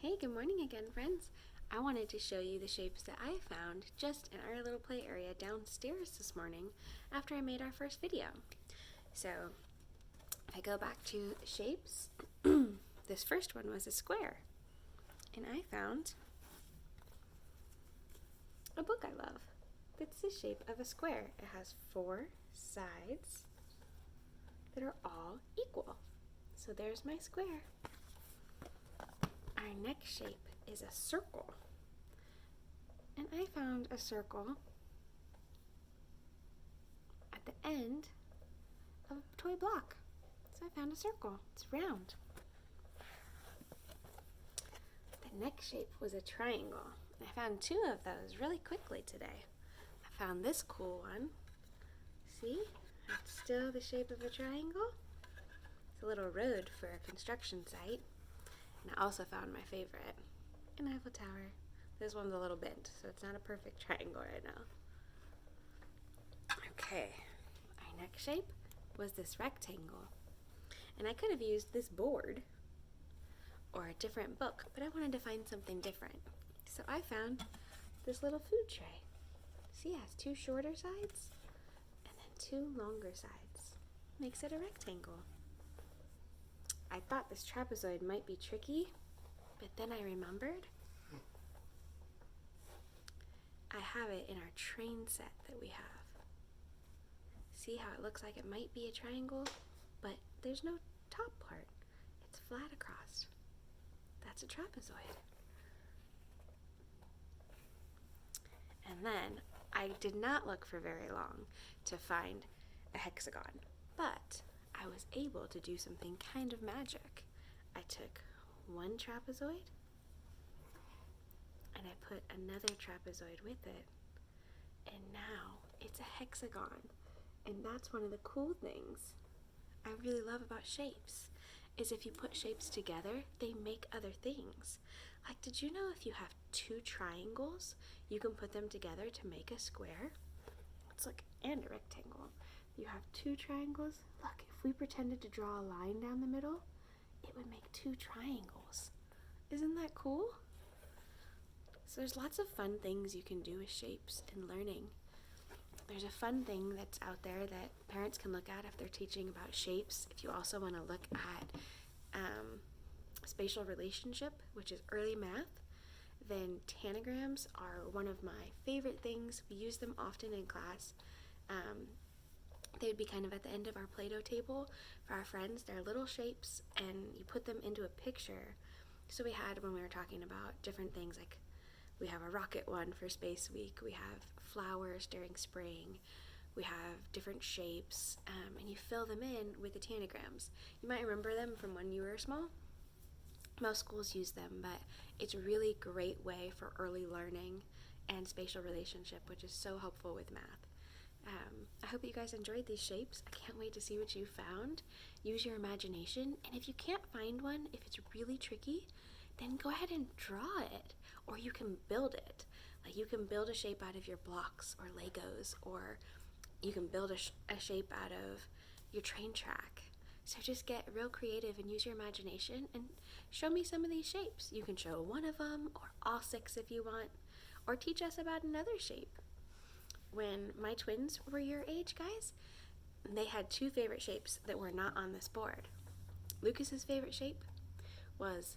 Hey, good morning again, friends. I wanted to show you the shapes that I found just in our little play area downstairs this morning after I made our first video. So, if I go back to shapes, this first one was a square. And I found a book I love. It's the shape of a square. It has 4 sides that are all equal. So there's my square. Our next shape is a circle. And I found a circle at the end of a toy block. So I found a circle. It's round. The next shape was a triangle. I found 2 of those really quickly today. I found this cool one. See? It's still the shape of a triangle. It's a little road for a construction site. And I also found my favorite, an Eiffel Tower. This one's a little bent, so it's not a perfect triangle right now. Okay, our next shape was this rectangle. And I could have used this board or a different book, but I wanted to find something different. So I found this little food tray. See, it has 2 shorter sides and then 2 longer sides. Makes it a rectangle. I thought this trapezoid might be tricky, but then I remembered I have it in our train set that we have. See how it looks like it might be a triangle, but there's no top part. It's flat across. That's a trapezoid. And then I did not look for very long to find a hexagon, but I was able to do something kind of magic. I took 1 trapezoid and I put another trapezoid with it, and now it's a hexagon. And that's one of the cool things I really love about shapes, is if you put shapes together, they make other things. Like, did you know if you have 2 triangles, you can put them together to make a square? It's like, and a rectangle. You have 2 triangles. Look, if we pretended to draw a line down the middle, it would make 2 triangles. Isn't that cool? So there's lots of fun things you can do with shapes and learning. There's a fun thing that's out there that parents can look at if they're teaching about shapes. If you also want to look at spatial relationship, which is early math, then tanagrams are one of my favorite things. We use them often in class. They would be kind of at the end of our Play-Doh table for our friends. They're little shapes, and you put them into a picture. So we had, when we were talking about different things, like we have a rocket one for Space Week, we have flowers during spring, we have different shapes, and you fill them in with the tanagrams. You might remember them from when you were small. Most schools use them, but it's a really great way for early learning and spatial relationship, which is so helpful with math. I hope you guys enjoyed these shapes. I can't wait to see what you found. Use your imagination, and if you can't find one, if it's really tricky, then go ahead and draw it, or you can build it. Like, you can build a shape out of your blocks or Legos, or you can build a shape out of your train track. So just get real creative and use your imagination and show me some of these shapes. You can show one of them, or all 6 if you want, or teach us about another shape. When my twins were your age, guys, they had 2 favorite shapes that were not on this board. Lucas's favorite shape was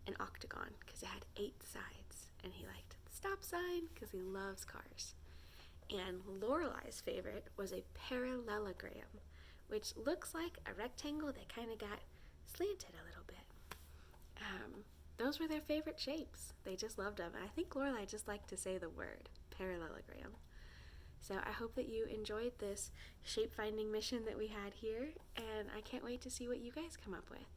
an octagon because it had 8 sides, and he liked the stop sign because he loves cars. And Lorelai's favorite was a parallelogram, which looks like a rectangle that kind of got slanted a little bit. Those were their favorite shapes. They just loved them. And I think Lorelai just liked to say the word parallelogram. So I hope that you enjoyed this shape finding mission that we had here, and I can't wait to see what you guys come up with.